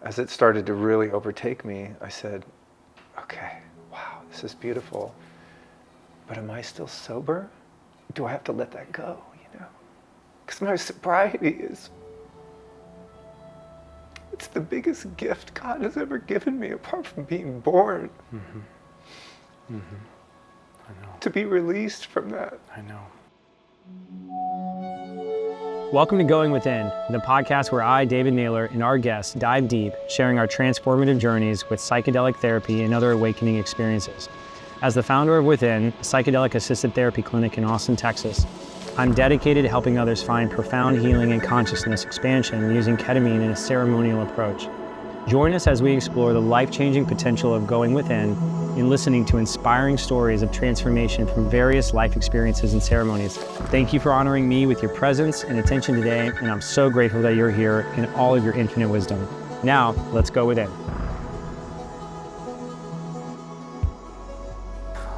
as it started to really overtake me, I said, okay, wow, this is beautiful, but am I still sober? Do I have to let that go, Because my sobriety it's the biggest gift God has ever given me apart from being born. Mm-hmm. Mm-hmm. I know. To be released from that. I know. Welcome to Going Within, the podcast where I, David Naylor, and our guests dive deep, sharing our transformative journeys with psychedelic therapy and other awakening experiences. As the founder of Within, a psychedelic-assisted therapy clinic in Austin, Texas, I'm dedicated to helping others find profound healing and consciousness expansion using ketamine in a ceremonial approach. Join us as we explore the life-changing potential of going within and listening to inspiring stories of transformation from various life experiences and ceremonies. Thank you for honoring me with your presence and attention today, and I'm so grateful that you're here in all of your infinite wisdom. Now, let's go within.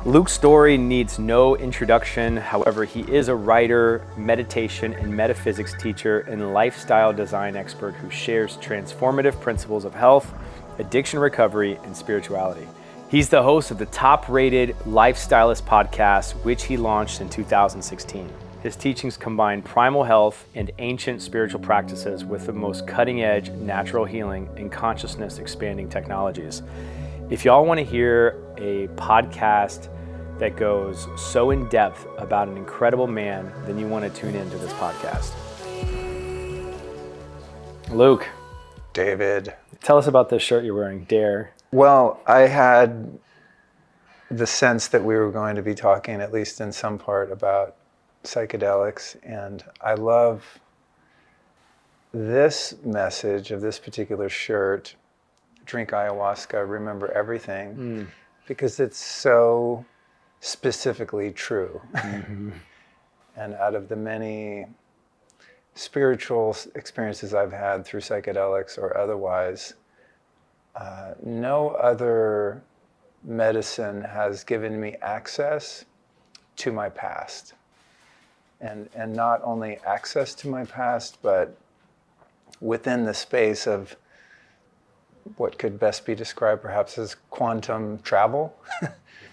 Luke Storey needs no introduction. However, he is a writer, meditation and metaphysics teacher, and lifestyle design expert who shares transformative principles of health, addiction recovery, and spirituality. He's the host of the top-rated Life Stylist Podcast, which he launched in 2016. His teachings combine primal health and ancient spiritual practices with the most cutting-edge natural healing and consciousness-expanding technologies. If y'all want to hear a podcast that goes so in depth about an incredible man, then you want to tune into this podcast. Luke. David. Tell us about this shirt you're wearing, Dare. Well, I had the sense that we were going to be talking, at least in some part, about psychedelics, and I love this message of this particular shirt, drink ayahuasca, remember everything, because it's so specifically true. Mm-hmm. And out of the many spiritual experiences I've had through psychedelics or otherwise, no other medicine has given me access to my past. And not only access to my past, but within the space of what could best be described perhaps as quantum travel.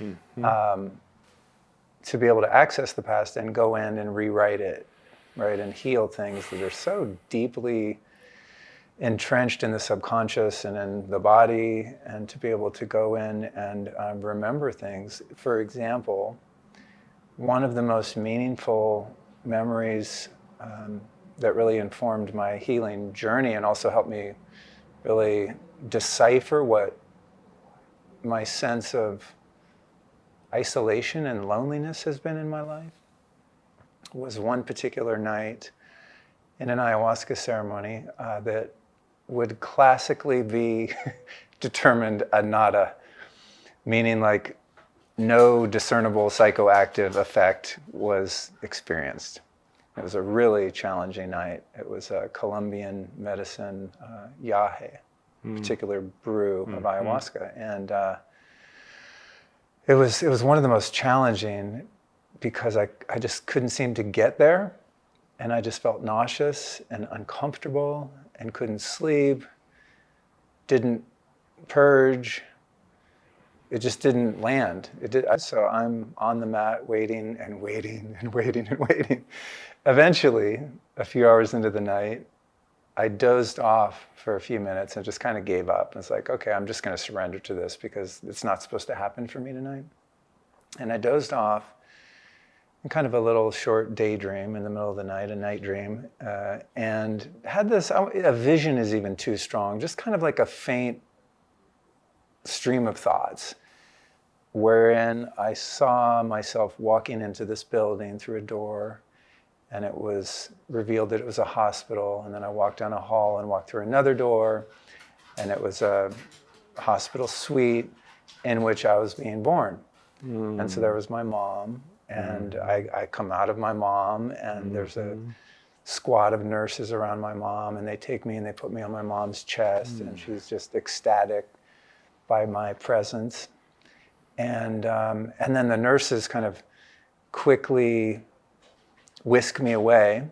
Mm-hmm. To be able to access the past and go in and rewrite it, right, and heal things that are so deeply entrenched in the subconscious and in the body, and to be able to go in and remember things. For example, one of the most meaningful memories that really informed my healing journey and also helped me really decipher what my sense of isolation and loneliness has been in my life was one particular night in an ayahuasca ceremony that would classically be determined a nada, meaning like no discernible psychoactive effect was experienced. It was a really challenging night. It was a Colombian medicine, yahe, particular brew of ayahuasca, and it was one of the most challenging because I just couldn't seem to get there, and I just felt nauseous and uncomfortable and couldn't sleep, didn't purge. It just didn't land. So I'm on the mat waiting and waiting and waiting and waiting. Eventually, a few hours into the night, I dozed off for a few minutes and just kind of gave up. It's like, okay, I'm just going to surrender to this because it's not supposed to happen for me tonight. And I dozed off in kind of a little short daydream in the middle of the night, a night dream, and had this, a vision is even too strong, just kind of like a faint stream of thoughts, wherein I saw myself walking into this building through a door, and it was revealed that it was a hospital. And then I walked down a hall and walked through another door, and it was a hospital suite in which I was being born. And so there was my mom, and I come out of my mom, and there's a squad of nurses around my mom, and they take me and they put me on my mom's chest, and she's just ecstatic by my presence. And then the nurses kind of quickly whisk me away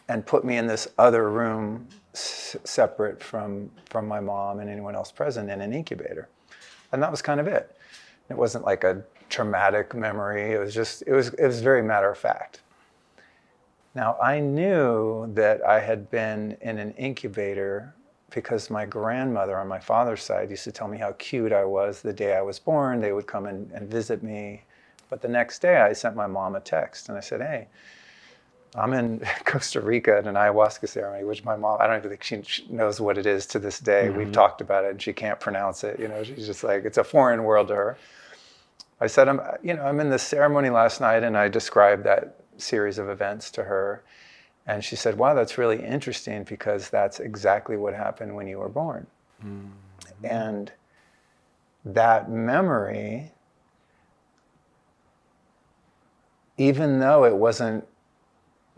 and put me in this other room separate from my mom and anyone else present in an incubator. And that was kind of it. It wasn't like a traumatic memory. It was very matter of fact. Now, I knew that I had been in an incubator because my grandmother on my father's side used to tell me how cute I was the day I was born. They would come and visit me. But the next day I sent my mom a text and I said, hey, I'm in Costa Rica at an ayahuasca ceremony, which my mom, I don't even think she knows what it is to this day. Mm-hmm. We've talked about it and she can't pronounce it. She's just like, it's a foreign world to her. I said, I'm in this ceremony last night, and I described that series of events to her. And she said, wow, that's really interesting because that's exactly what happened when you were born. Mm-hmm. And that memory, even though it wasn't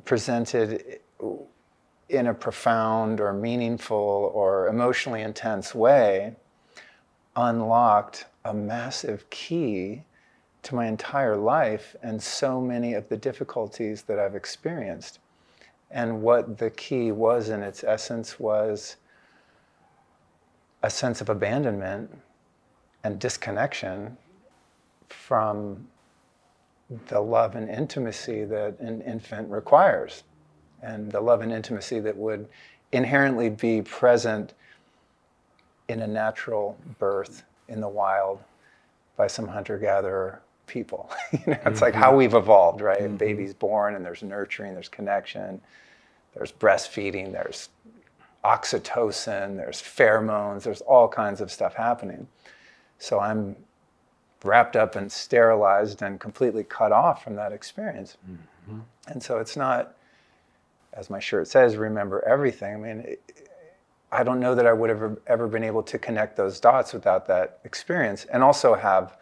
presented in a profound or meaningful or emotionally intense way, unlocked a massive key to my entire life and so many of the difficulties that I've experienced. And what the key was in its essence was a sense of abandonment and disconnection from the love and intimacy that an infant requires, and the love and intimacy that would inherently be present in a natural birth in the wild by some hunter-gatherer people. It's mm-hmm. like how we've evolved, right? Mm-hmm. Baby's born and there's nurturing, there's connection, there's breastfeeding, there's oxytocin, there's pheromones, there's all kinds of stuff happening. So I'm wrapped up and sterilized and completely cut off from that experience. Mm-hmm. And so it's not, as my shirt says, remember everything. I mean, I don't know that I would have ever been able to connect those dots without that experience, and also have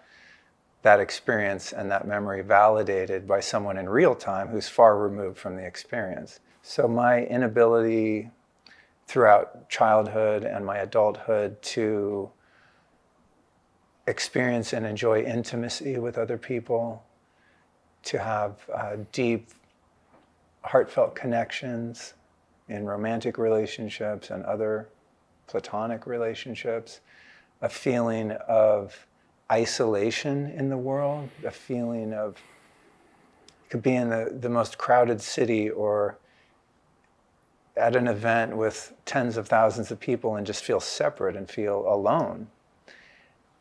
that experience and that memory validated by someone in real time who's far removed from the experience. So my inability throughout childhood and my adulthood to experience and enjoy intimacy with other people, to have deep, heartfelt connections in romantic relationships and other platonic relationships, a feeling of isolation in the world, a feeling of, you could be in the most crowded city or at an event with tens of thousands of people and just feel separate and feel alone.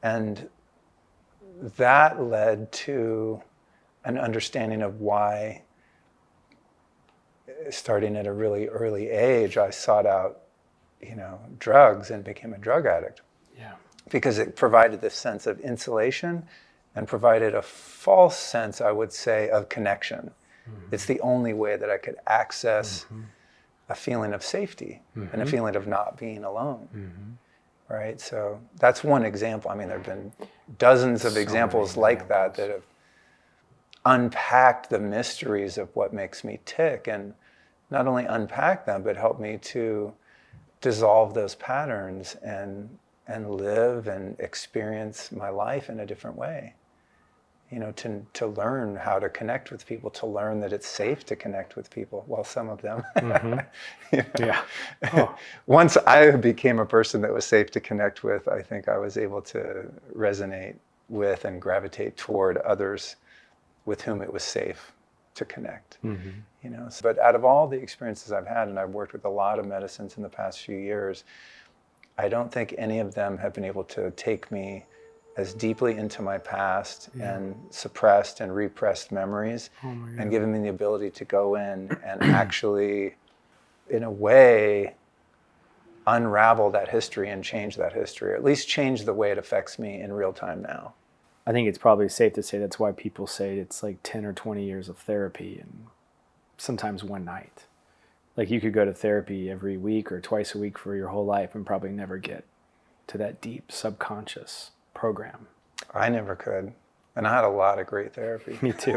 And that led to an understanding of why, starting at a really early age, I sought out, drugs and became a drug addict. Yeah. Because it provided this sense of insulation and provided a false sense, I would say, of connection. Mm-hmm. It's the only way that I could access mm-hmm. a feeling of safety mm-hmm. and a feeling of not being alone. Mm-hmm. Right? So that's one example. I mean, there have been dozens of examples like that have unpacked the mysteries of what makes me tick, and not only unpack them, but help me to dissolve those patterns and live and experience my life in a different way. To learn how to connect with people, to learn that it's safe to connect with people. Well, some of them. Mm-hmm. Yeah. Oh. Once I became a person that was safe to connect with, I think I was able to resonate with and gravitate toward others with whom it was safe to connect. Mm-hmm. But out of all the experiences I've had, and I've worked with a lot of medicines in the past few years, I don't think any of them have been able to take me as deeply into my past and suppressed and repressed memories and given me the ability to go in and actually, in a way, unravel that history and change that history, or at least change the way it affects me in real time now. I think it's probably safe to say that's why people say it's like 10 or 20 years of therapy and sometimes one night. Like you could go to therapy every week or twice a week for your whole life and probably never get to that deep subconscious program. I never could. And I had a lot of great therapy. Me too.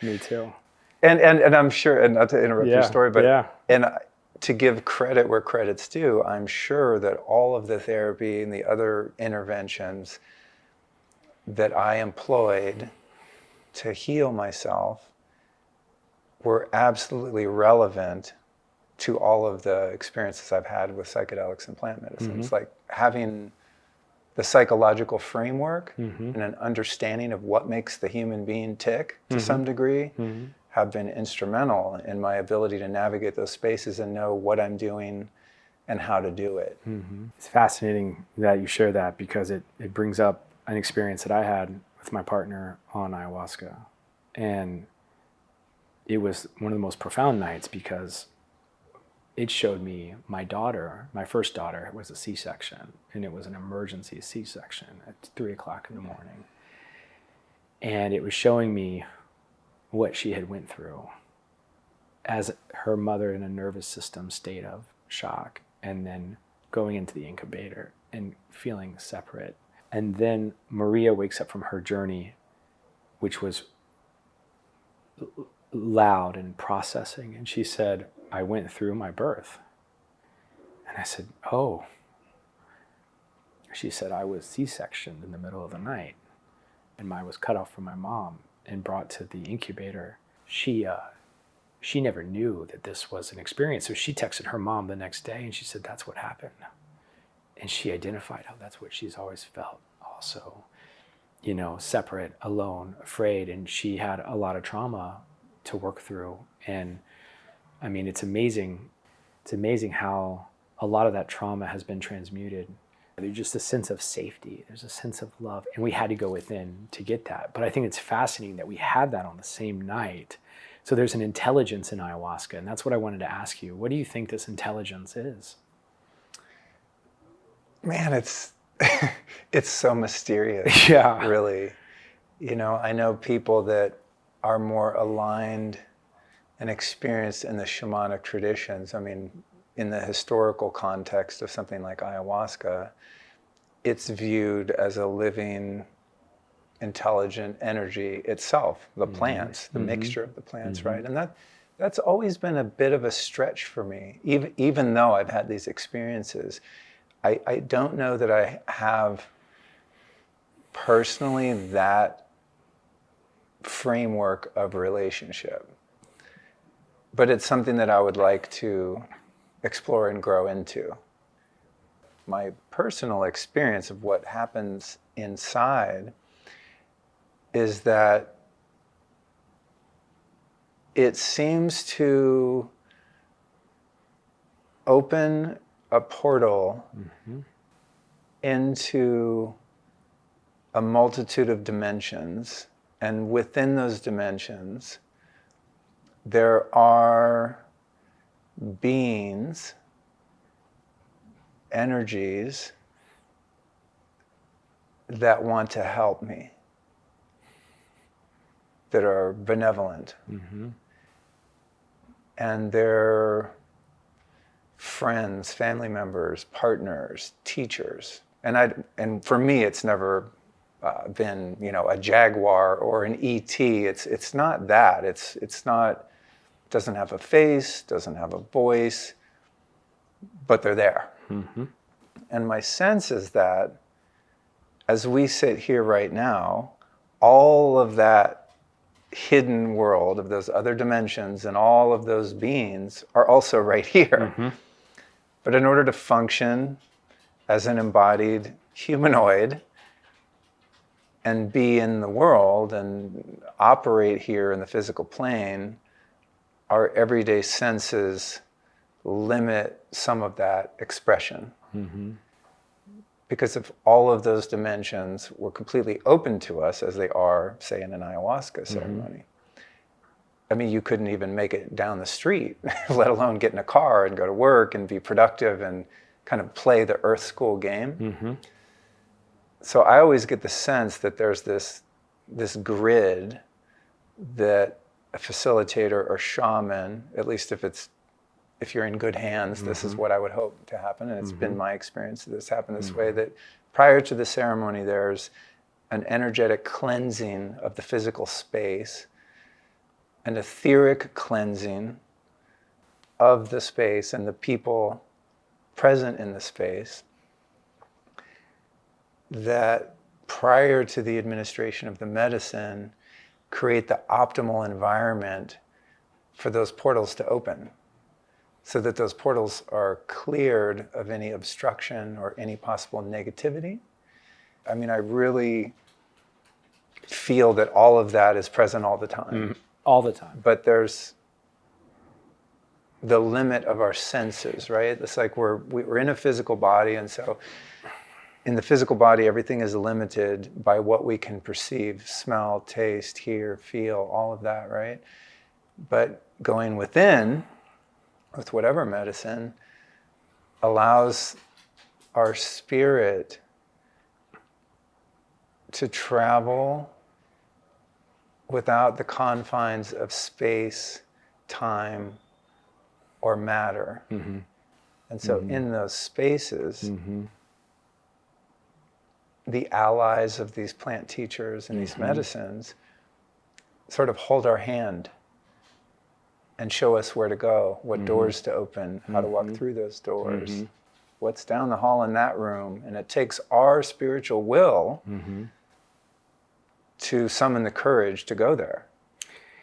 Me too. And I'm sure, and not to interrupt your story, but and to give credit where credit's due, I'm sure that all of the therapy and the other interventions that I employed to heal myself were absolutely relevant to all of the experiences I've had with psychedelics and plant medicine. It's like having the psychological framework and an understanding of what makes the human being tick to some degree have been instrumental in my ability to navigate those spaces and know what I'm doing and how to do it. It's fascinating that you share that, because it brings up an experience that I had with my partner on ayahuasca. And it was one of the most profound nights, because it showed me my daughter, my first daughter, was a C-section, and it was an emergency C-section at 3:00 in the morning. And it was showing me what she had went through as her mother in a nervous system state of shock, and then going into the incubator and feeling separate. And then Maria wakes up from her journey, which was loud and processing, and she said, I went through my birth. And I said, oh. She said, I was C-sectioned in the middle of the night, and I was cut off from my mom and brought to the incubator. She never knew that this was an experience. So she texted her mom the next day, and she said, that's what happened. And she identified how that's what she's always felt also, separate, alone, afraid. And she had a lot of trauma to work through. And I mean, it's amazing. It's amazing how a lot of that trauma has been transmuted. There's just a sense of safety. There's a sense of love. And we had to go within to get that. But I think it's fascinating that we had that on the same night. So there's an intelligence in ayahuasca. And that's what I wanted to ask you. What do you think this intelligence is? Man, it's so mysterious. Yeah. Really. I know people that are more aligned and experienced in the shamanic traditions. I mean, in the historical context of something like ayahuasca, it's viewed as a living, intelligent energy itself, the plants, the mixture of the plants, right? And that's always been a bit of a stretch for me, even though I've had these experiences. I don't know that I have personally that framework of relationship. But it's something that I would like to explore and grow into. My personal experience of what happens inside is that it seems to open a portal into a multitude of dimensions, and within those dimensions there are beings, energies that want to help me, that are benevolent. And they're friends, family members, partners, teachers. And for me, it's never been, a jaguar or an ET. It's not that. It's not. Doesn't have a face, doesn't have a voice, but they're there. And my sense is that as we sit here right now, all of that hidden world of those other dimensions and all of those beings are also right here. But in order to function as an embodied humanoid and be in the world and operate here in the physical plane, our everyday senses limit some of that expression. Because if all of those dimensions were completely open to us, as they are, say, in an ayahuasca ceremony, I mean, you couldn't even make it down the street, let alone get in a car and go to work and be productive and kind of play the earth school game. So I always get the sense that there's this grid that a facilitator or shaman, at least if you're in good hands, this is what I would hope to happen. And it's been my experience that this happened this way, that prior to the ceremony, there's an energetic cleansing of the physical space, an etheric cleansing of the space and the people present in the space, that prior to the administration of the medicine, create the optimal environment for those portals to open. so that those portals are cleared of any obstruction or any possible negativity. I mean, I really feel that all of that is present all the time. All the time. But there's the limit of our senses, right? It's like we're in a physical body, and so in the physical body, everything is limited by what we can perceive, smell, taste, hear, feel, all of that, right? But going within, with whatever medicine, allows our spirit to travel without the confines of space, time, or matter. And so in those spaces, the allies of these plant teachers and these medicines sort of hold our hand and show us where to go, what doors to open, how to walk through those doors, what's down the hall in that room. And it takes our spiritual will to summon the courage to go there.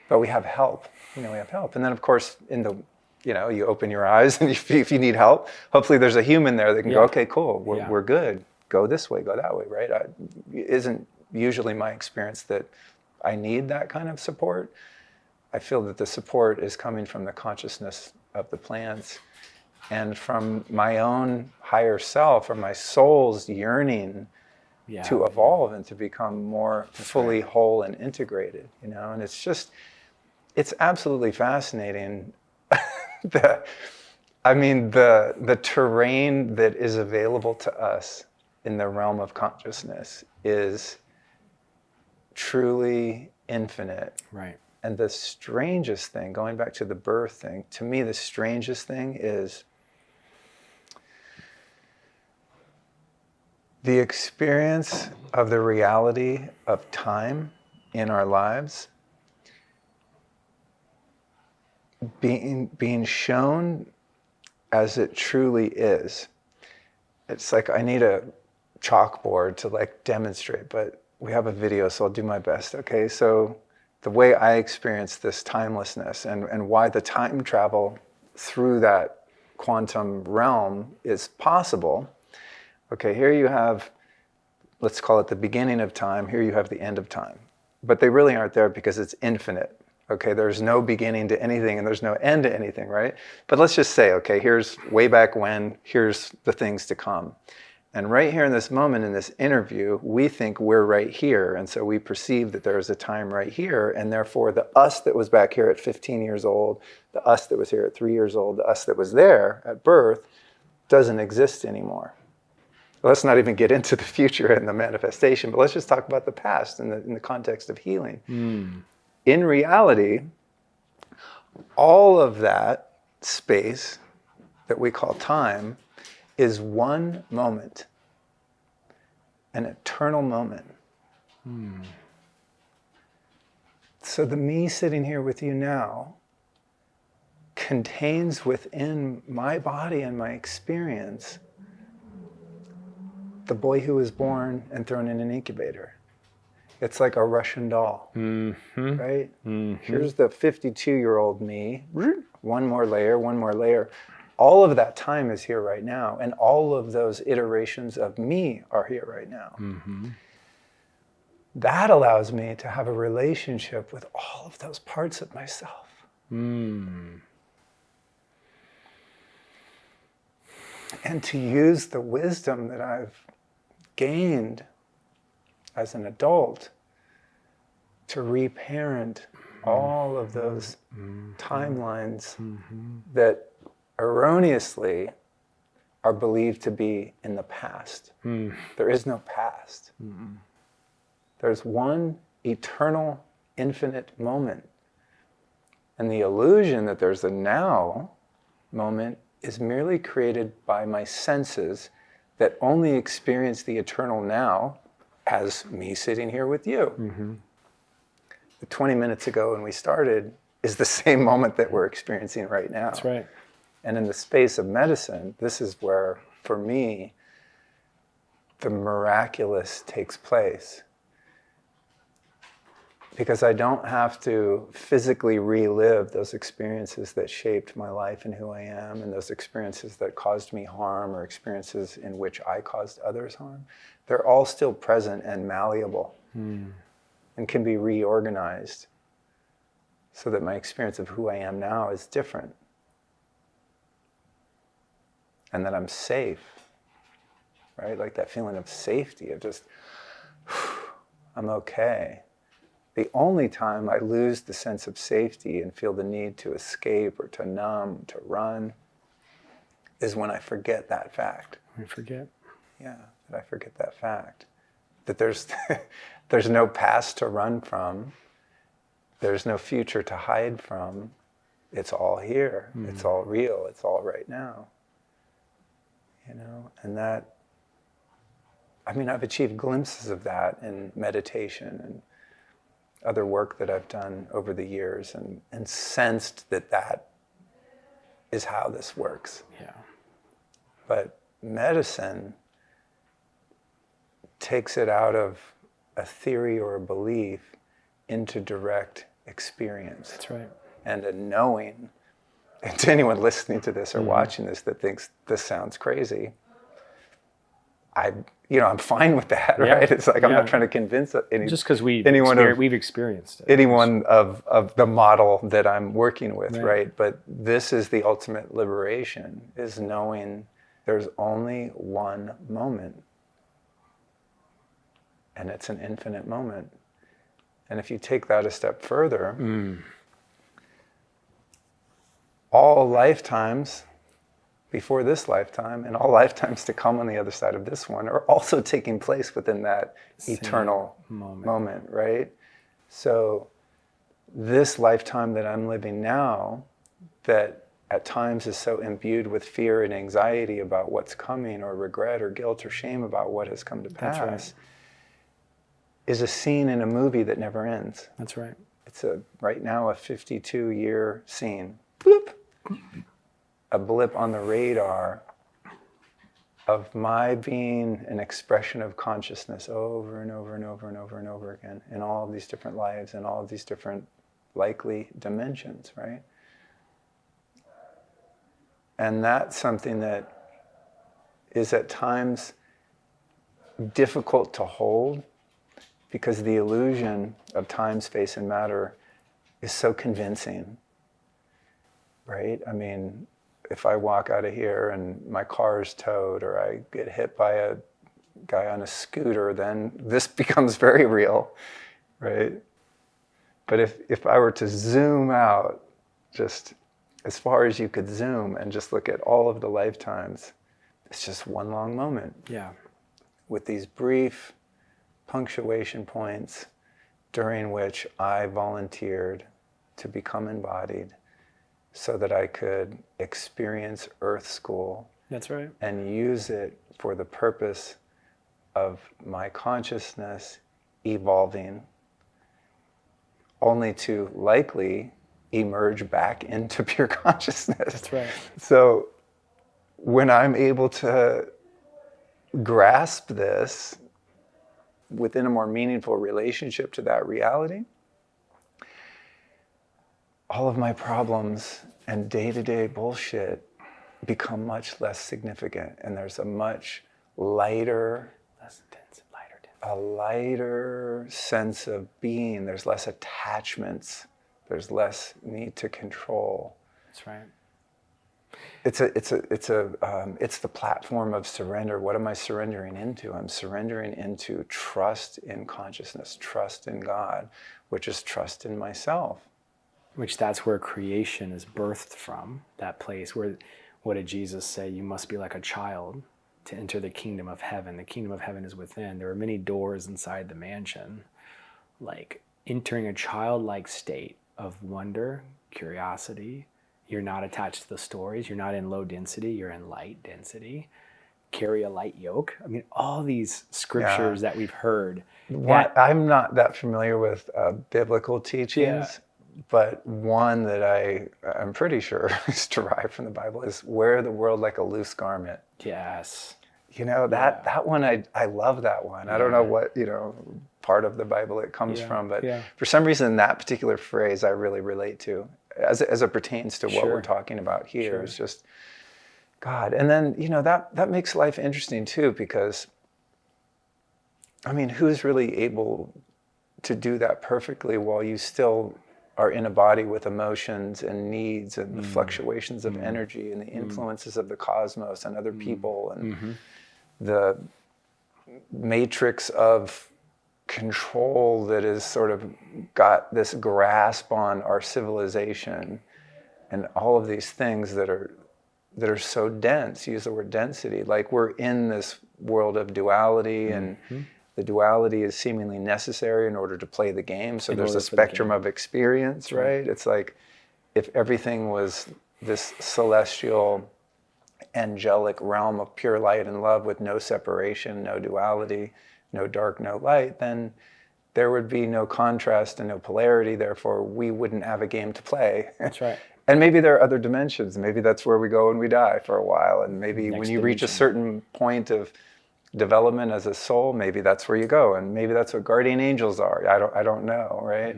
But we have help, we have help. And then of course, you open your eyes, and if you need help, hopefully there's a human there that can go, okay, cool, we're good. Go this way, go that way, right? It isn't usually my experience that I need that kind of support. I feel that the support is coming from the consciousness of the plants and from my own higher self, or my soul's yearning to evolve and to become more fully whole and integrated, and it's absolutely fascinating. The terrain that is available to us in the realm of consciousness is truly infinite. Right. And the strangest thing, going back to the birth thing, to me the strangest thing is the experience of the reality of time in our lives being shown as it truly is. It's like I need a chalkboard to demonstrate, but we have a video, so I'll do my best. Okay, so the way I experience this timelessness and why the time travel through that quantum realm is possible. Okay, here you have, let's call it the beginning of time, here you have the end of time. But they really aren't there because it's infinite. Okay, there's no beginning to anything and there's no end to anything, right? But let's just say, okay, here's way back when, here's the things to come. And right here in this moment in this interview, we think we're right here. And so we perceive that there is a time right here. And therefore the us that was back here at 15 years old, the us that was here at 3 years old, the us that was there at birth doesn't exist anymore. Let's not even get into the future and the manifestation, but let's just talk about the past in the context of healing. In reality, all of that space that we call time is one moment, an eternal moment. So the me sitting here with you now contains within my body and my experience the boy who was born and thrown in an incubator. It's like a Russian doll, right? Here's the 52-year-old me, one more layer. All of that time is here right now, and all of those iterations of me are here right now. That allows me to have a relationship with all of those parts of myself. And to use the wisdom that I've gained as an adult to reparent all of those timelines that erroneously are believed to be in the past. There is no past. There's one eternal, infinite moment. And the illusion that there's a now moment is merely created by my senses that only experience the eternal now as me sitting here with you. The 20 minutes ago when we started is the same moment that we're experiencing right now. That's right. And in the space of medicine, this is where, for me, the miraculous takes place. because I don't have to physically relive those experiences that shaped my life and who I am, and those experiences that caused me harm or experiences in which I caused others harm. They're all still present and malleable and can be reorganized so that my experience of who I am now is different and that I'm safe, right? Like that feeling of safety, of just, I'm okay. The only time I lose the sense of safety and feel the need to escape or to numb, to run, is when I forget that fact. We forget. Yeah, that I forget that fact. That there's there's no past to run from. There's no future to hide from. It's all here. It's all real. It's all right now. You know, and that, I mean, I've achieved glimpses of that in meditation and other work that I've done over the years, and sensed that that is how this works. Yeah. But medicine takes it out of a theory or a belief into direct experience. That's right. And a knowing. And to anyone listening to this or watching this that thinks this sounds crazy, I'm fine with that, right? It's like I'm not trying to convince just because we've experienced it. Anyone of the model that I'm working with, right? But this is the ultimate liberation, is knowing there's only one moment. And it's an infinite moment. And if you take that a step further, all lifetimes before this lifetime and all lifetimes to come on the other side of this one are also taking place within that eternal moment, right? So this lifetime that I'm living now, that at times is so imbued with fear and anxiety about what's coming, or regret or guilt or shame about what has come to pass, is a scene in a movie that never ends. That's right. It's right now a 52-year scene. Bloop. A blip on the radar of my being an expression of consciousness over and over and over and over and over again in all of these different lives and all of these different likely dimensions, right? And that's something that is at times difficult to hold, because the illusion of time, space, and matter is so convincing, right? I mean, if I walk out of here and my car is towed, or I get hit by a guy on a scooter, then this becomes very real, right? But if I were to zoom out just as far as you could zoom and just look at all of the lifetimes, it's just one long moment. Yeah. With these brief punctuation points during which I volunteered to become embodied so that I could experience Earth School. That's right. And use it for the purpose of my consciousness evolving, only to likely emerge back into pure consciousness. That's right. So when I'm able to grasp this within a more meaningful relationship to that reality, all of my problems and day-to-day bullshit become much less significant, and there's a much lighter, a lighter sense of being. There's less attachments. There's less need to control. That's right. It's the platform of surrender. What am I surrendering into? I'm surrendering into trust in consciousness, trust in God, which is trust in myself. Which that's where creation is birthed from, that place where, what did Jesus say? You must be like a child to enter the kingdom of heaven. The kingdom of heaven is within. There are many doors inside the mansion. Like entering a childlike state of wonder, curiosity. You're not attached to the stories. You're not in low density. You're in light density. Carry a light yoke. I mean, all these scriptures that we've heard. I'm not that familiar with biblical teachings, but one that I'm pretty sure is derived from the Bible is wear the world like a loose garment. Yes. You know, that one, I love that one. I don't know what, part of the Bible it comes from. But yeah. for some reason, that particular phrase I really relate to as it pertains to what Sure. we're talking about here. Sure. It's just God. And then, that makes life interesting too, because I mean, who's really able to do that perfectly while you still are in a body with emotions and needs and the fluctuations of energy and the influences of the cosmos and other people and the matrix of control that has sort of got this grasp on our civilization and all of these things that are so dense. Use the word density. Like we're in this world of duality and the duality is seemingly necessary in order to play the game. So there's a spectrum of experience, right? It's like if everything was this celestial, angelic realm of pure light and love with no separation, no duality, no dark, no light, then there would be no contrast and no polarity. Therefore, we wouldn't have a game to play. That's right. And maybe there are other dimensions. Maybe that's where we go when we die for a while. And maybe when you reach a certain point of development as a soul, maybe that's where you go. And maybe that's what guardian angels are. I don't know, right?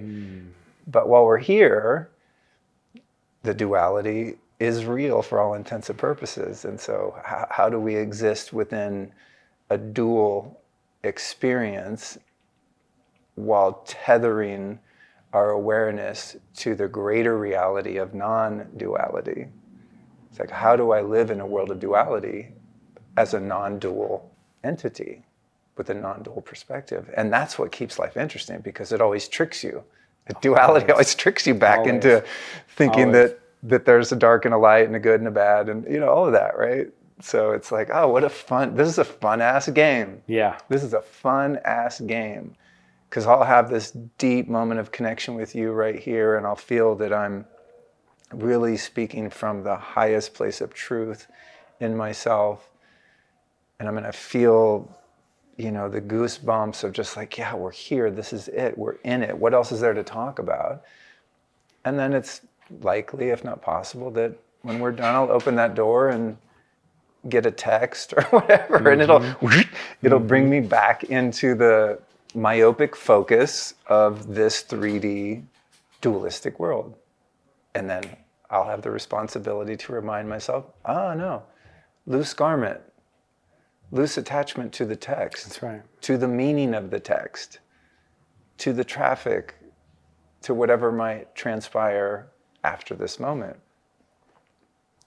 But while we're here, the duality is real for all intents and purposes. And so how do we exist within a dual experience while tethering our awareness to the greater reality of non-duality? It's like, how do I live in a world of duality as a non-dual entity with a non-dual perspective? And that's what keeps life interesting, because it always tricks you. Duality always tricks you back into thinking that there's a dark and a light and a good and a bad and all of that, right? So it's like, oh, this is a fun ass game. Yeah. This is a fun ass game. Because I'll have this deep moment of connection with you right here, and I'll feel that I'm really speaking from the highest place of truth in myself. And I'm going to feel, the goosebumps of just like, yeah, we're here. This is it. We're in it. What else is there to talk about? And then it's likely, if not possible, that when we're done, I'll open that door and get a text or whatever, and it'll bring me back into the myopic focus of this 3D dualistic world. And then I'll have the responsibility to remind myself, no, loose garment, loose attachment to the text. That's right. To the meaning of the text, to the traffic, to whatever might transpire after this moment,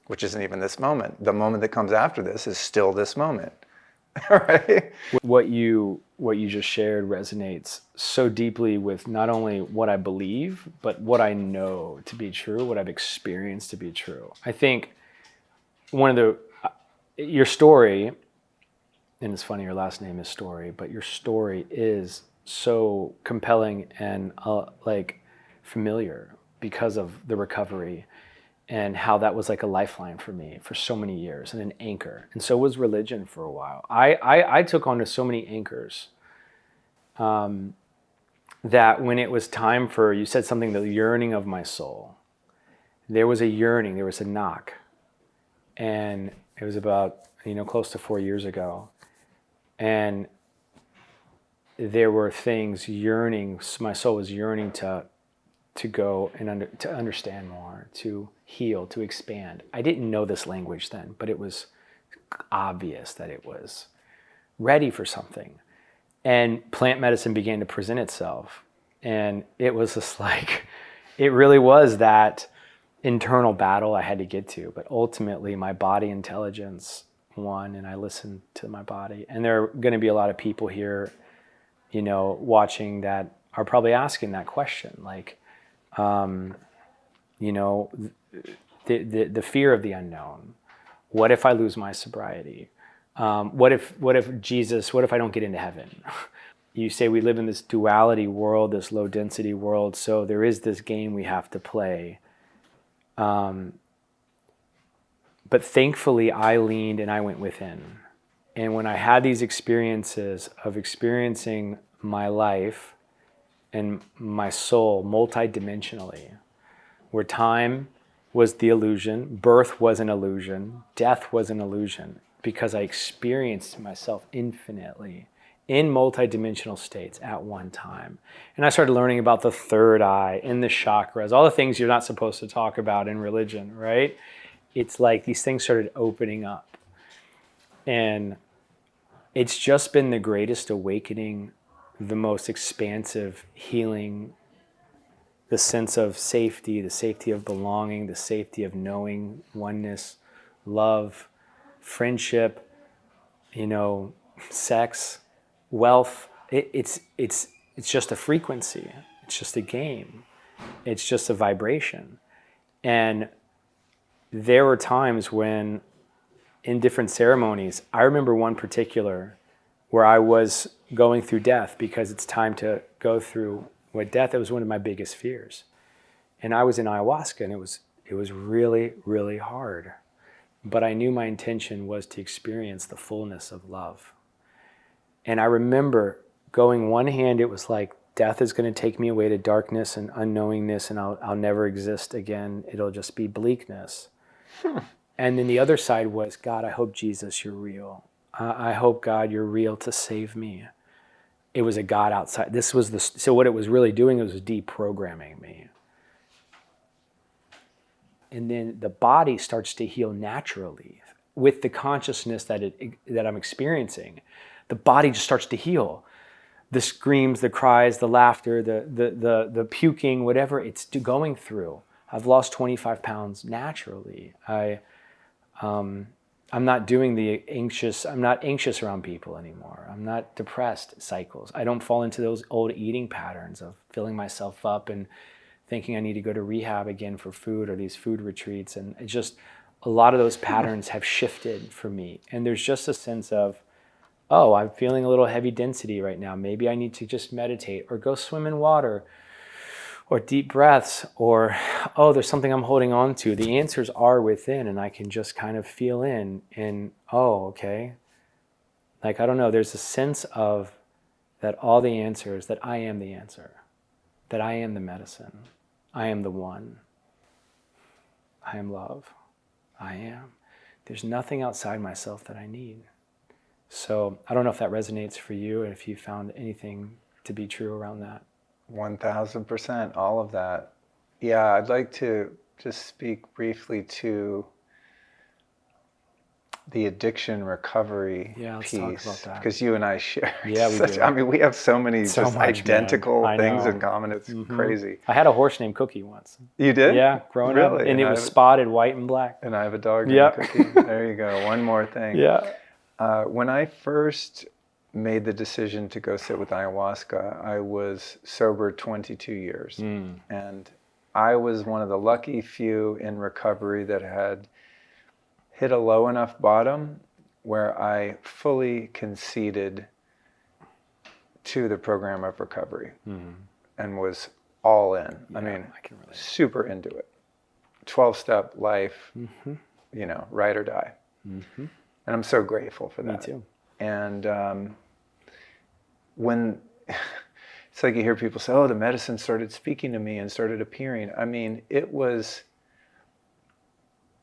which isn't even this moment. The moment that comes after this is still this moment. Right? What you just shared resonates so deeply with not only what I believe, but what I know to be true, what I've experienced to be true. I think your story, and it's funny, your last name is Storey, but your story is so compelling and familiar because of the recovery and how that was like a lifeline for me for so many years and an anchor. And so was religion for a while. I took on to so many anchors that when it was time for, you said something, the yearning of my soul, there was a yearning, there was a knock. And it was about, close to 4 years ago. And there were things yearning, my soul was yearning to go and to understand more, to heal, to expand. I didn't know this language then, but it was obvious that it was ready for something. And plant medicine began to present itself. And it was just like, it really was that internal battle I had to get to. But ultimately, my body intelligence won, and I listened to my body. And there are going to be a lot of people here, watching that are probably asking that question, like, the fear of the unknown. What if I lose my sobriety? What if I don't get into heaven? You say we live in this duality world, this low density world, so there is this game we have to play. But thankfully I leaned and I went within. And when I had these experiences of experiencing my life and my soul multidimensionally, where time was the illusion, birth was an illusion, death was an illusion, because I experienced myself infinitely in multidimensional states at one time. And I started learning about the third eye and the chakras, all the things you're not supposed to talk about in religion, right? It's like these things started opening up. And it's just been the greatest awakening, the most expansive healing, the sense of safety, the safety of belonging, the safety of knowing oneness, love, friendship, sex, wealth. It's just a frequency. It's just a game. It's just a vibration. And there were times when in different ceremonies, I remember one particular where I was going through death because it's time to go through what death, it was one of my biggest fears. And I was in ayahuasca and it was really, really hard. But I knew my intention was to experience the fullness of love. And I remember going one hand, it was like death is going to take me away to darkness and unknowingness and I'll never exist again. It'll just be bleakness. And then the other side was, God, I hope Jesus, you're real. I hope, God, you're real to save me. It was a God outside. So what it was really doing was deprogramming me. And then the body starts to heal naturally with the consciousness that I'm experiencing. The body just starts to heal. The screams, the cries, the laughter, the puking, whatever it's going through. I've lost 25 pounds naturally. I'm not doing I'm not anxious around people anymore. I'm not depressed cycles. I don't fall into those old eating patterns of filling myself up and thinking I need to go to rehab again for food or these food retreats. And it's just a lot of those patterns have shifted for me. And there's just a sense of, oh, I'm feeling a little heavy density right now. Maybe I need to just meditate or go swim in water or deep breaths or, oh, there's something I'm holding on to. The answers are within and I can just kind of feel in and, oh, okay. Like, I don't know, there's a sense of that all the answers, that I am the answer, that I am the medicine. I am the one. I am love. I am. There's nothing outside myself that I need. So I don't know if that resonates for you and if you found anything to be true around that. 1000%, all of that. Yeah, I'd like to just speak briefly to the addiction recovery piece. Talk about that. Because you and I share we do. I mean, we have so many much, identical things know. in common. It's crazy. I had a horse named Cookie once. You did? Yeah, growing up. And it was spotted white and black. And I have a dog named Cookie. There you go. One more thing. Yeah. When I first made the decision to go sit with ayahuasca, I was sober 22 years. And I was one of the lucky few in recovery that had hit a low enough bottom where I fully conceded to the program of recovery and was all in. Yeah, I mean, I can relate. Super into it. 12-step life, ride or die. And I'm so grateful for that. Me too. And when it's like you hear people say, oh, the medicine started speaking to me and started appearing. I mean, it was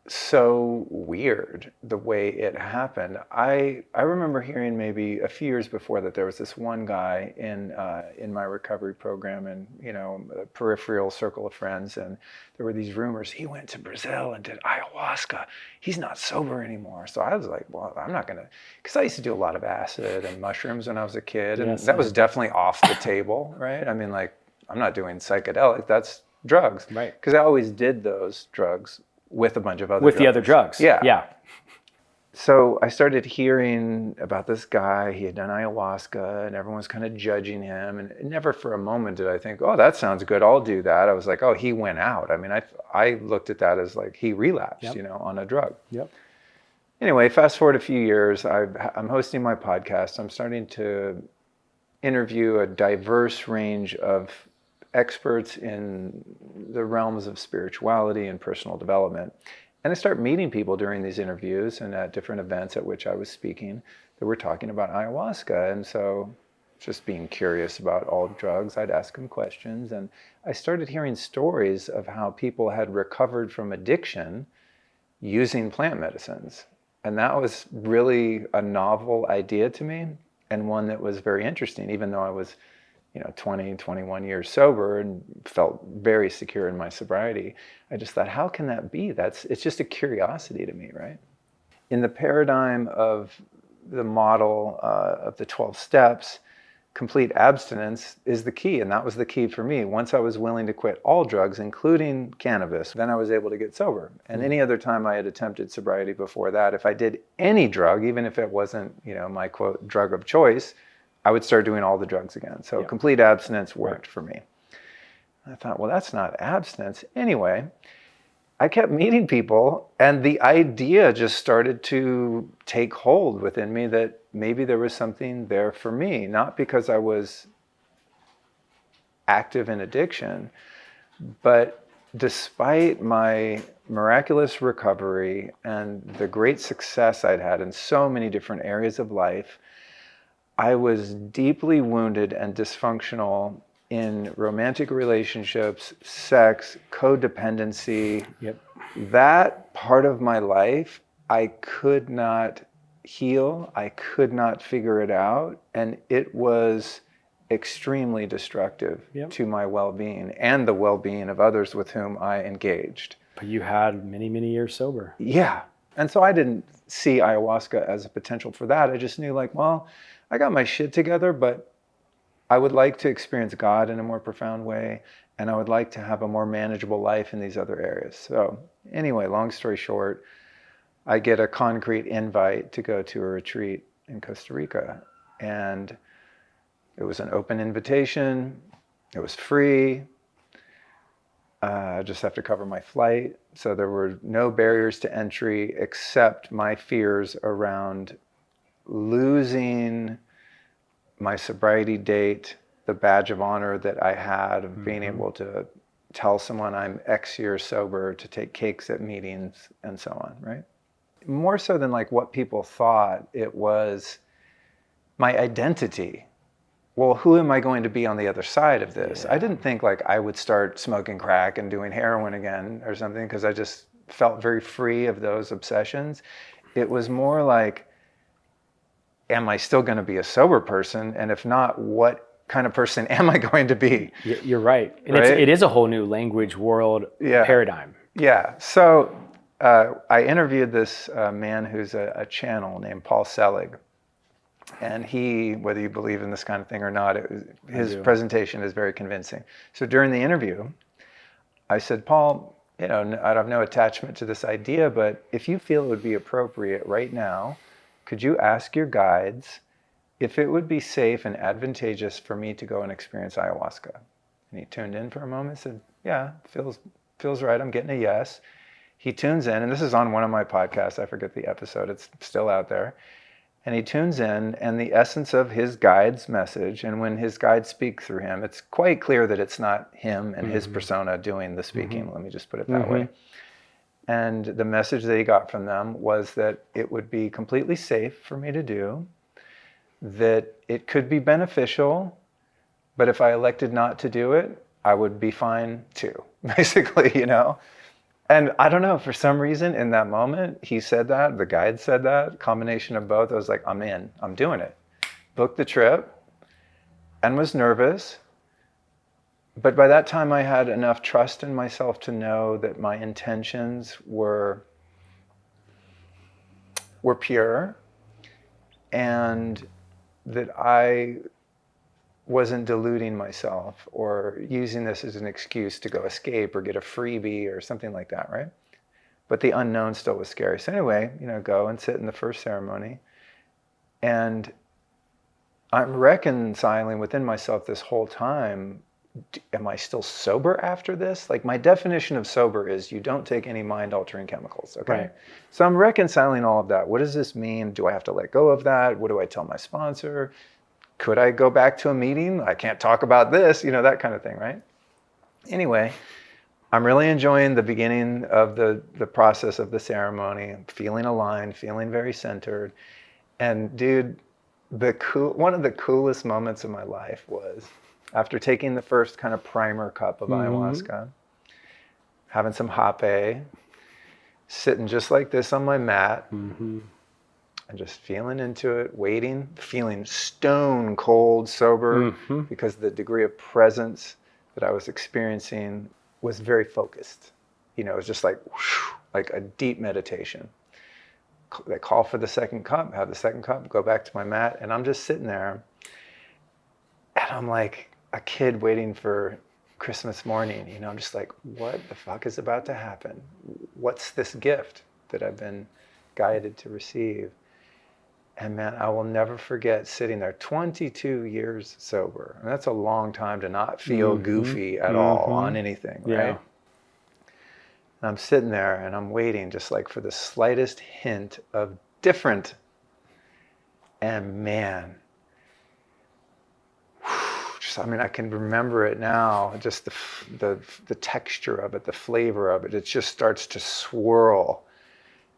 so weird the way it happened. I remember hearing maybe a few years before that there was this one guy in my recovery program and a peripheral circle of friends, and there were these rumors he went to Brazil and did ayahuasca. He's not sober anymore. So I was like, well, I'm not gonna, because I used to do a lot of acid and mushrooms when I was a kid, and that was definitely off the table, right? I mean, like, I'm not doing psychedelic. That's drugs, right? Because I always did those drugs with a bunch of other drugs. The other drugs. Yeah. So I started hearing about this guy. He had done ayahuasca and everyone's kind of judging him. And never for a moment did I think, oh, that sounds good, I'll do that. I was like, oh, he went out. I mean, I looked at that as like he relapsed, on a drug. Yep. Anyway, fast forward a few years, I'm hosting my podcast. I'm starting to interview a diverse range of experts in the realms of spirituality and personal development. And I start meeting people during these interviews and at different events at which I was speaking that were talking about ayahuasca. And so just being curious about all drugs, I'd ask them questions. And I started hearing stories of how people had recovered from addiction using plant medicines. And that was really a novel idea to me. and one that was very interesting, even though I was 20, 21 years sober and felt very secure in my sobriety. I just thought, how can that be? It's just a curiosity to me, right? In the paradigm of the model of the 12 steps, complete abstinence is the key, and that was the key for me. Once I was willing to quit all drugs, including cannabis, then I was able to get sober. And any other time I had attempted sobriety before that, if I did any drug, even if it wasn't, my quote, drug of choice, I would start doing all the drugs again. So complete abstinence worked for me. I thought, well, that's not abstinence. Anyway, I kept meeting people, and the idea just started to take hold within me that maybe there was something there for me, not because I was active in addiction, but despite my miraculous recovery and the great success I'd had in so many different areas of life, I was deeply wounded and dysfunctional in romantic relationships, sex, codependency. Yep. That part of my life, I could not heal. I could not figure it out. And it was extremely destructive to my well-being and the well-being of others with whom I engaged. But you had many, many years sober. Yeah. And so I didn't see ayahuasca as a potential for that. I just knew well, I got my shit together, but I would like to experience God in a more profound way, and I would like to have a more manageable life in these other areas. So anyway, long story short, I get a concrete invite to go to a retreat in Costa Rica, and it was an open invitation. It was free. I just have to cover my flight. So there were no barriers to entry except my fears around losing my sobriety date, the badge of honor that I had of being able to tell someone I'm X years sober, to take cakes at meetings and so on, right? More so than what people thought, it was my identity. Well, who am I going to be on the other side of this? Yeah. I didn't think I would start smoking crack and doing heroin again or something, because I just felt very free of those obsessions. It was more am I still going to be a sober person? And if not, what kind of person am I going to be? You're right. And it is a whole new language world paradigm. Yeah. So I interviewed this man who's a channel named Paul Selig. And he, whether you believe in this kind of thing or not, his presentation is very convincing. So during the interview, I said, Paul, I have no attachment to this idea, but if you feel it would be appropriate right now, could you ask your guides if it would be safe and advantageous for me to go and experience ayahuasca? And he tuned in for a moment and said, yeah, feels right. I'm getting a yes. He tunes in, and this is on one of my podcasts. I forget the episode. It's still out there. And he tunes in, and the essence of his guide's message, and when his guides speak through him, it's quite clear that it's not him and his persona doing the speaking. Let me just put it that way. And the message that he got from them was that it would be completely safe for me to do, that it could be beneficial, but if I elected not to do it, I would be fine too, basically, And I don't know, for some reason in that moment, he said that, the guide said that, combination of both. I was like, I'm in, I'm doing it. Booked the trip and was nervous. But by that time, I had enough trust in myself to know that my intentions were pure, and that I wasn't deluding myself or using this as an excuse to go escape or get a freebie or something like that, right? But the unknown still was scary. So anyway, go and sit in the first ceremony. And I'm reconciling within myself this whole time, am I still sober after this? My definition of sober is you don't take any mind-altering chemicals, okay? Right. So I'm reconciling all of that. What does this mean? Do I have to let go of that? What do I tell my sponsor? Could I go back to a meeting? I can't talk about this, that kind of thing, right? Anyway, I'm really enjoying the beginning of the process of the ceremony. I'm feeling aligned, feeling very centered. And dude, one of the coolest moments of my life was after taking the first kind of primer cup of ayahuasca, having some hape, sitting just like this on my mat, and just feeling into it, waiting, feeling stone cold sober because the degree of presence that I was experiencing was very focused. It was just like, whoosh, like a deep meditation. They call for the second cup, have the second cup, go back to my mat, and I'm just sitting there, and I'm like a kid waiting for Christmas morning. I'm just like, what the fuck is about to happen? What's this gift that I've been guided to receive? And man, I will never forget sitting there 22 years sober. And that's a long time to not feel goofy at all on anything, right? Yeah. And I'm sitting there and I'm waiting just like for the slightest hint of different. And man, I can remember it now, just the texture of it, the flavor of it. It just starts to swirl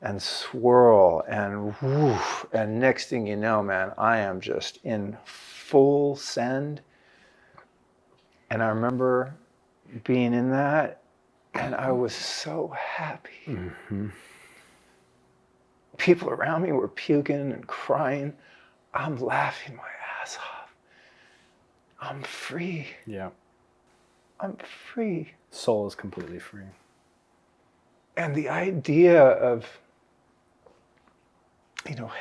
and swirl and woof. And next thing you know, man, I am just in full send. And I remember being in that, and I was so happy. People around me were puking and crying. I'm laughing my ass off. I'm free. Yeah. I'm free. Soul is completely free. And the idea of,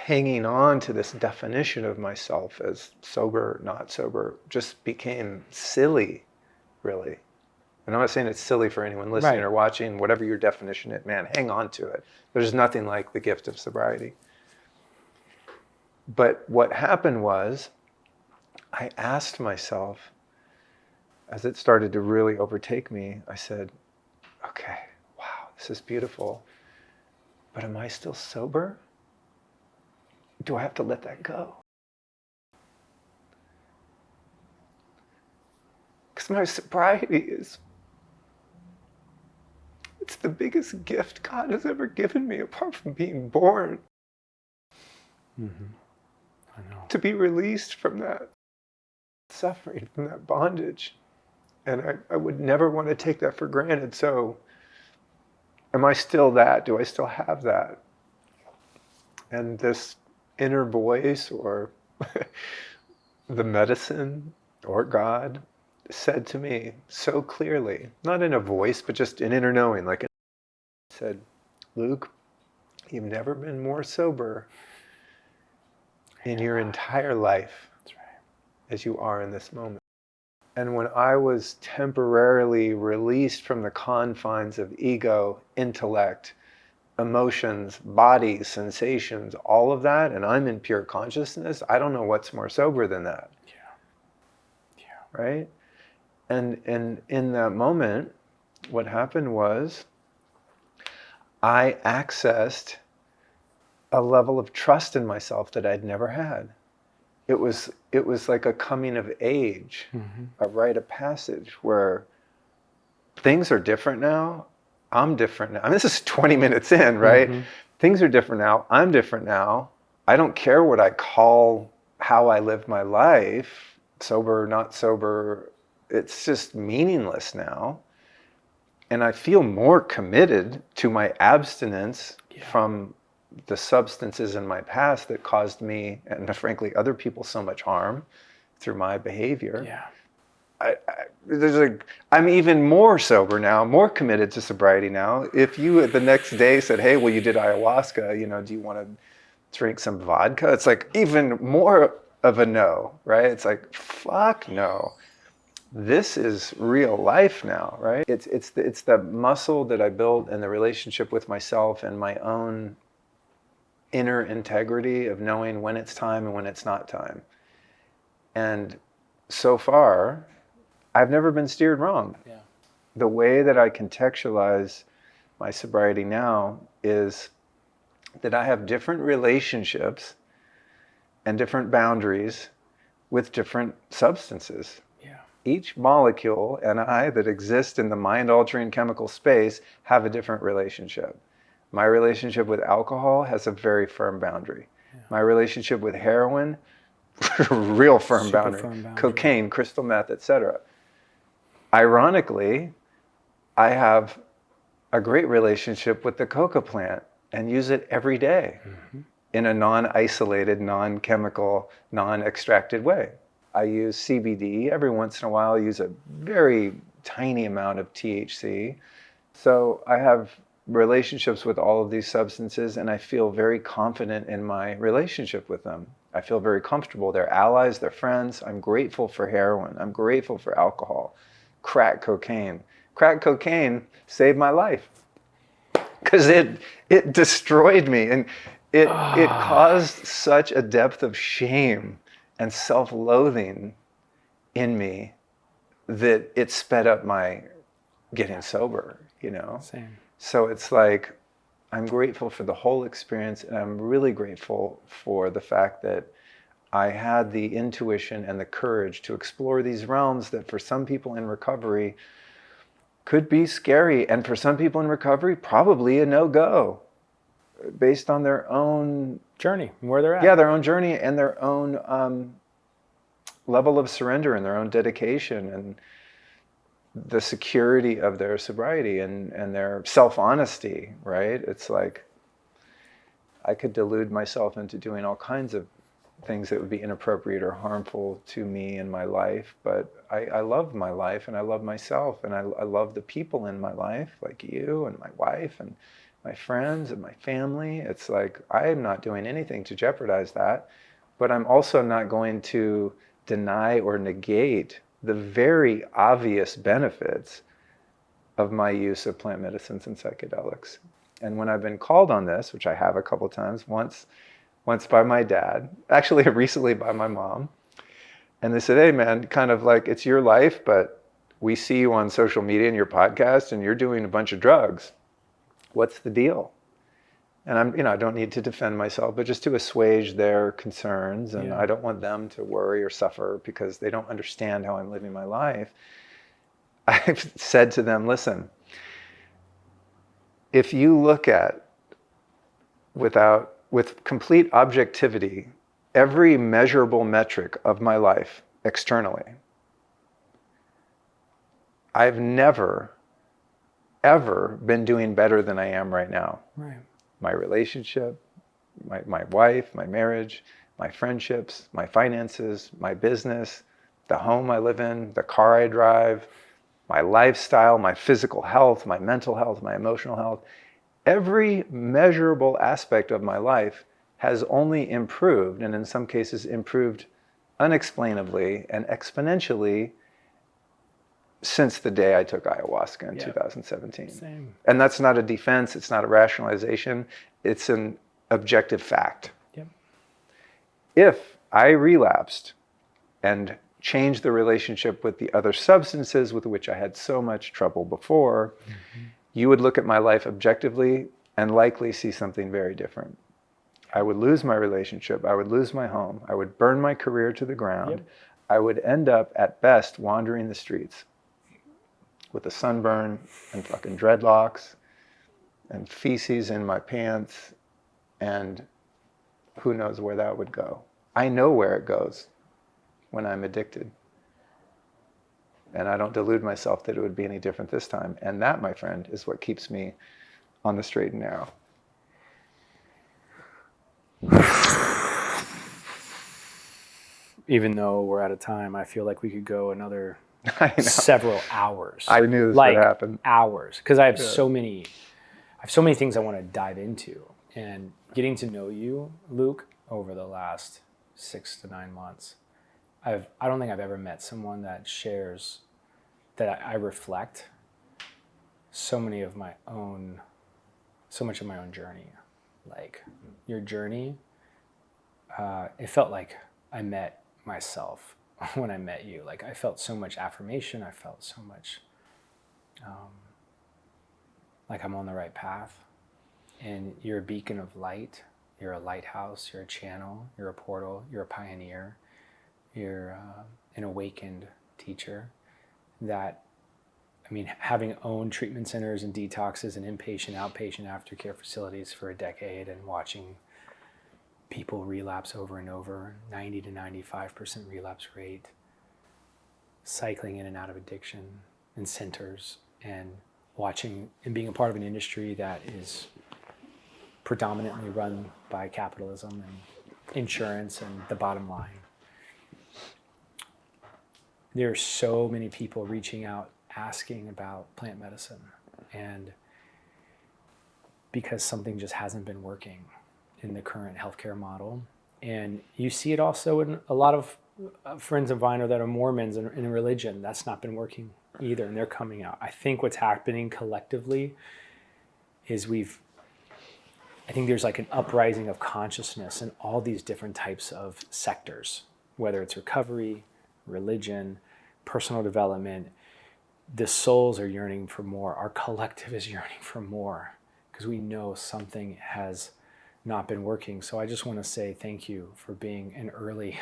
hanging on to this definition of myself as sober, not sober, just became silly, really. And I'm not saying it's silly for anyone listening or watching, whatever your definition is, man, hang on to it. There's nothing like the gift of sobriety. But what happened was, I asked myself, as it started to really overtake me, I said, okay, wow, this is beautiful, but am I still sober? Do I have to let that go? Because my sobriety it's the biggest gift God has ever given me apart from being born. I know. To be released from that suffering, from that bondage. And I would never want to take that for granted. So am I still that? Do I still have that? And this inner voice or the medicine or God said to me so clearly, not in a voice, but just an inner knowing, like it said, Luke, you've never been more sober in your entire life as you are in this moment. And when I was temporarily released from the confines of ego, intellect, emotions, body, sensations, all of that, and I'm in pure consciousness, I don't know what's more sober than that. Yeah. Right? And in that moment, what happened was I accessed a level of trust in myself that I'd never had. It was like a coming of age, a rite of passage where things are different now. I'm different now. I mean, this is 20 minutes in, right? Things are different now. I'm different now. I don't care what I call how I live my life, sober, not sober. It's just meaningless now. And I feel more committed to my abstinence from the substances in my past that caused me, and frankly, other people so much harm through my behavior. I'm even more sober now, more committed to sobriety now. If you the next day said, hey, well, you did ayahuasca, do you want to drink some vodka? It's like even more of a no, right? It's like, fuck no. This is real life now, right? It's the muscle that I built and the relationship with myself and my own inner integrity of knowing when it's time and when it's not time. And so far, I've never been steered wrong. The way that I contextualize my sobriety now is that I have different relationships and different boundaries with different substances. Each molecule and I that exist in the mind-altering chemical space have a different relationship. My relationship with alcohol has a very firm boundary. My relationship with heroin, real firm boundary. Cocaine, crystal meth, etc. Ironically, I have a great relationship with the coca plant and use it every day in a non-isolated, non-chemical, non-extracted way. I use CBD. Every once in a while, I use a very tiny amount of THC. So I have relationships with all of these substances, and I feel very confident in my relationship with them. I feel very comfortable. They're allies, they're friends. I'm grateful for heroin. I'm grateful for alcohol, crack cocaine. Crack cocaine saved my life because it destroyed me, and it caused such a depth of shame and self-loathing in me that it sped up my getting sober, you know? Same. So it's like, I'm grateful for the whole experience, and I'm really grateful for the fact that I had the intuition and the courage to explore these realms that for some people in recovery could be scary, and for some people in recovery, probably a no-go based on their own Journey, where they're at. Yeah, their own journey and their own level of surrender and their own dedication and the security of their sobriety and their self-honesty, right? It's like I could delude myself into doing all kinds of things that would be inappropriate or harmful to me in my life, but I love my life and I love myself and I love the people in my life, like you and my wife and my friends and my family. It's like I am not doing anything to jeopardize that, but I'm also not going to deny or negate the very obvious benefits of my use of plant medicines and psychedelics. And when I've been called on this, which I have a couple times, once by my dad, actually recently by my mom, and they said, hey man, kind of like, it's your life, but we see you on social media and your podcast and you're doing a bunch of drugs. What's the deal? And I don't need to defend myself, but just to assuage their concerns. And I don't want them to worry or suffer because they don't understand how I'm living my life. I've said to them, listen, if you look at, with complete objectivity, every measurable metric of my life externally, I've never, ever been doing better than I am right now. Right. My relationship, my wife, my marriage, my friendships, my finances, my business, the home I live in, the car I drive, my lifestyle, my physical health, my mental health, my emotional health. Every measurable aspect of my life has only improved, and in some cases improved unexplainably and exponentially since the day I took ayahuasca in 2017. Same. And that's not a defense, it's not a rationalization, it's an objective fact. Yep. If I relapsed and changed the relationship with the other substances with which I had so much trouble before, you would look at my life objectively and likely see something very different. I would lose my relationship, I would lose my home, I would burn my career to the ground, I would end up at best wandering the streets with a sunburn and fucking dreadlocks and feces in my pants, and who knows where that would go. I know where it goes when I'm addicted. And I don't delude myself that it would be any different this time. And that, my friend, is what keeps me on the straight and narrow. Even though we're out of time, I feel like we could go another several hours. I knew this would happen. Hours, because I have so many things I want to dive into. And getting to know you, Luke, over the last 6 to 9 months, I don't think I've ever met someone that shares, that I reflect so much of my own journey. Like your journey, it felt like I met myself when I met you. Like I felt so much affirmation. I felt so much like I'm on the right path. And you're a beacon of light. You're a lighthouse. You're a channel. You're a portal. You're a pioneer. You're an awakened teacher. That, I mean, having owned treatment centers and detoxes and inpatient, outpatient, aftercare facilities for a decade and watching people relapse over and over, 90 to 95% relapse rate, cycling in and out of addiction and centers, and watching and being a part of an industry that is predominantly run by capitalism and insurance and the bottom line. There are so many people reaching out asking about plant medicine, and because something just hasn't been working in the current healthcare model. And you see it also in a lot of friends of mine that are Mormons and in religion. That's not been working either, and they're coming out. I think what's happening collectively is I think there's like an uprising of consciousness in all these different types of sectors, whether it's recovery, religion, personal development. The souls are yearning for more. Our collective is yearning for more because we know something has not been working. So I just want to say thank you for being an early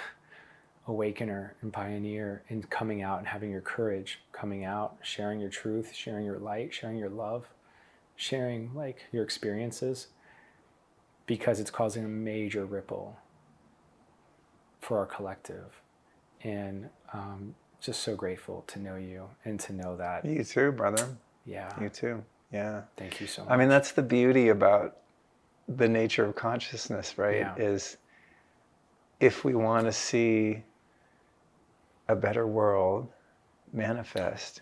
awakener and pioneer and coming out and having your courage, coming out, sharing your truth, sharing your light, sharing your love, sharing like your experiences, because it's causing a major ripple for our collective. And just so grateful to know you and to know that. You too, brother. Yeah. You too. Yeah. Thank you so much. I mean, that's the beauty about the nature of consciousness, right? Yeah. Is if we want to see a better world manifest.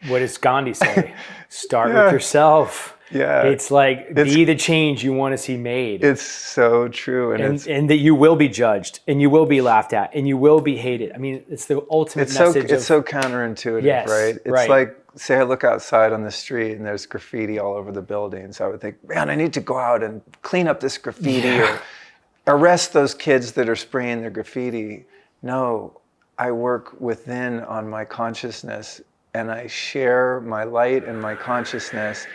What does Gandhi say? Start with yourself. Yeah. It's like, be the change you want to see made. It's so true. And that you will be judged and you will be laughed at and you will be hated. I mean, it's the ultimate message. It's so counterintuitive, right? It's like, say I look outside on the street and there's graffiti all over the buildings. I would think, man, I need to go out and clean up this graffiti or arrest those kids that are spraying their graffiti. No, I work within on my consciousness and I share my light and my consciousness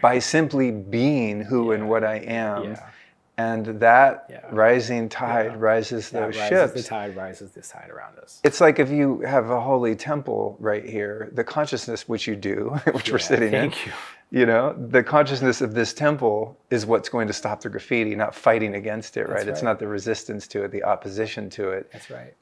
by simply being who and what I am. Yeah. And that rising tide rises those ships. The tide rises this tide around us. It's like if you have a holy temple right here, the consciousness which you do, which we're sitting in, you know, the consciousness of this temple is what's going to stop the graffiti, not fighting against it, right? It's not the resistance to it, the opposition to it. That's right.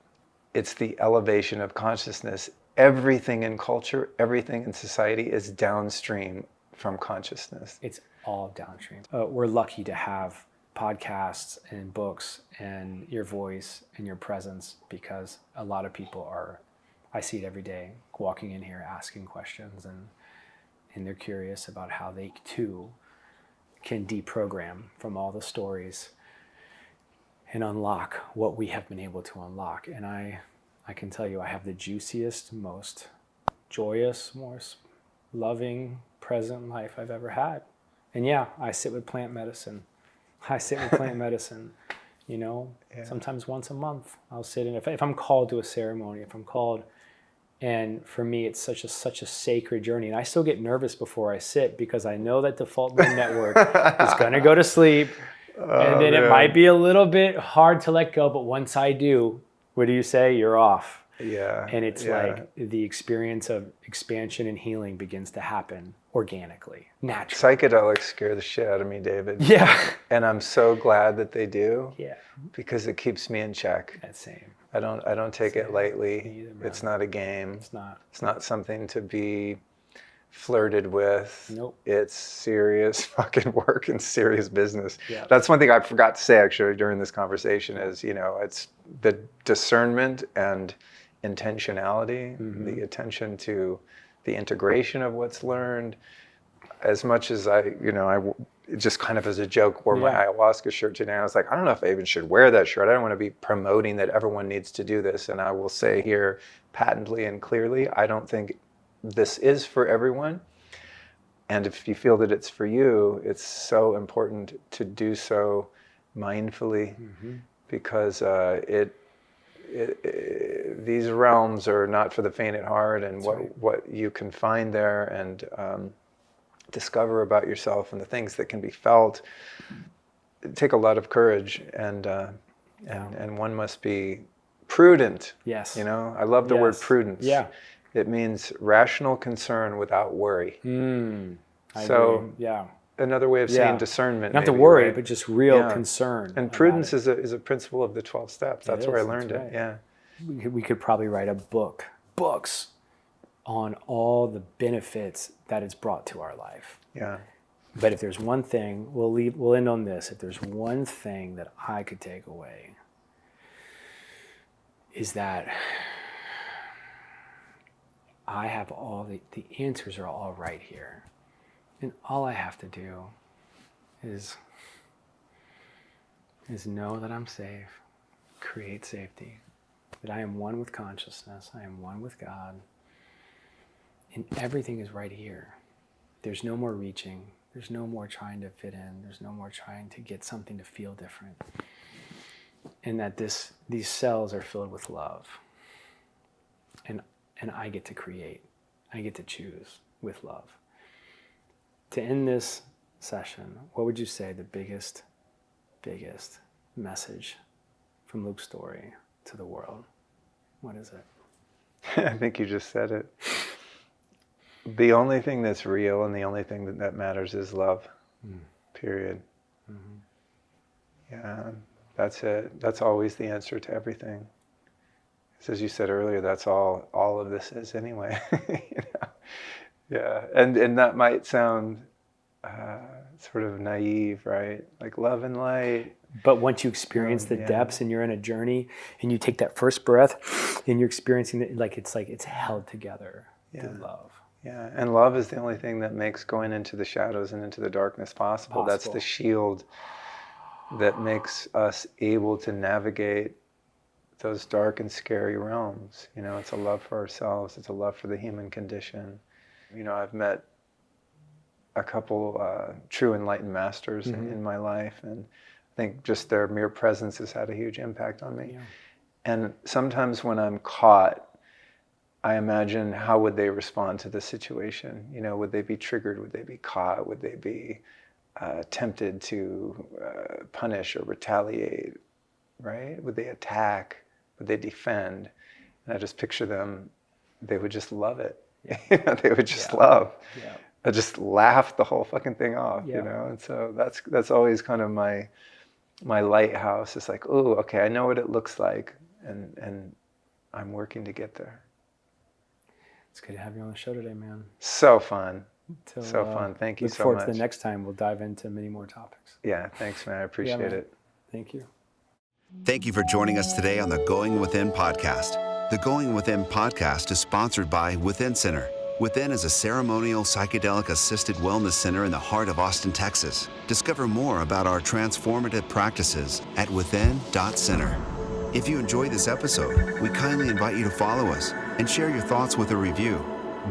It's the elevation of consciousness. Everything in culture, everything in society is downstream from consciousness. It's all downstream. We're lucky to have podcasts and books and your voice and your presence, because a lot of people I see it every day, walking in here asking questions and they're curious about how they too can deprogram from all the stories and unlock what we have been able to unlock. And I can tell you, I have the juiciest, most joyous, most loving, present life I've ever had. And yeah, I sit with plant medicine. You know, sometimes once a month I'll sit in. If I'm called to a ceremony, and for me it's such a sacred journey, and I still get nervous before I sit because I know that default mode network is going to go to sleep, and then it might be a little bit hard to let go, but once I do, what do you say? You're off. Yeah. And it's like the experience of expansion and healing begins to happen organically, naturally. Psychedelics scare the shit out of me, David. Yeah. And I'm so glad that they do. Yeah. Because it keeps me in check. That same. I don't take it lightly. Either, it's not a game. It's not. It's not something to be flirted with. Nope. It's serious fucking work and serious business. Yeah. That's one thing I forgot to say actually during this conversation is, you know, it's the discernment and intentionality, the attention to the integration of what's learned. As much as I just kind of as a joke wore my ayahuasca shirt today, I was like, I don't know if I even should wear that shirt. I don't want to be promoting that everyone needs to do this. And I will say here patently and clearly, I don't think this is for everyone. And if you feel that it's for you, it's so important to do so mindfully, because these realms are not for the faint at heart, and what you can find there and discover about yourself and the things that can be felt take a lot of courage, and one must be prudent. Yes. You know, I love the word prudence. Yeah. It means rational concern without worry. I agree. Yeah. Another way of saying discernment. Not maybe, to worry, right? but just real concern. And prudence is a principle of the 12 steps. That's where I learned it. Yeah. We could probably write books on all the benefits that it's brought to our life. Yeah. But if there's one thing, we'll end on this. If there's one thing that I could take away, is that I have all the answers are all right here. And all I have to do is know that I'm safe, create safety, that I am one with consciousness, I am one with God, and everything is right here. There's no more reaching, there's no more trying to fit in, there's no more trying to get something to feel different. And that these cells are filled with love. And I get to create, I get to choose with love. To end this session, what would you say the biggest message from Luke Storey to the world? What is it? I think you just said it. The only thing that's real and the only thing that matters is love. Period. Yeah, that's it. That's always the answer to everything. As you said earlier, that's all of this is anyway. You know? Yeah, and that might sound sort of naive, right? Like love and light. But once you experience the depths and you're in a journey and you take that first breath and you're experiencing it, like it's held together through love. Yeah, and love is the only thing that makes going into the shadows and into the darkness possible. That's the shield that makes us able to navigate those dark and scary realms. You know, it's a love for ourselves. It's a love for the human condition. You know, I've met a couple true enlightened masters in my life, and I think just their mere presence has had a huge impact on me. Yeah. And sometimes when I'm caught, I imagine how would they respond to the situation? You know, would they be triggered? Would they be caught? Would they be tempted to punish or retaliate? Right? Would they attack? Would they defend? And I just picture them, they would just love it. You know, they would just love. Yeah. I just laugh the whole fucking thing off, you know? And so that's always kind of my lighthouse. It's like, oh, okay, I know what it looks like, and I'm working to get there. It's good to have you on the show today, man. So fun. So fun. Thank you so much. Look forward to the next time. We'll dive into many more topics. Yeah, thanks, man. I appreciate it. Thank you. Thank you for joining us today on the Going Within podcast. The Going Within podcast is sponsored by Within Center. Within is a ceremonial psychedelic assisted wellness center in the heart of Austin, Texas. Discover more about our transformative practices at within.center. If you enjoyed this episode, we kindly invite you to follow us and share your thoughts with a review.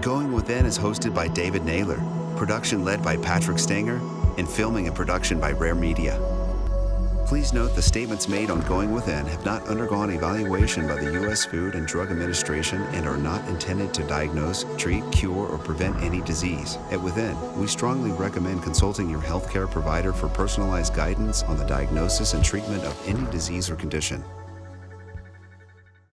Going Within is hosted by David Naylor, production led by Patrick Stanger, and filming and production by Rare Media. Please note the statements made on Going Within have not undergone evaluation by the U.S. Food and Drug Administration and are not intended to diagnose, treat, cure, or prevent any disease. At Within, we strongly recommend consulting your healthcare provider for personalized guidance on the diagnosis and treatment of any disease or condition.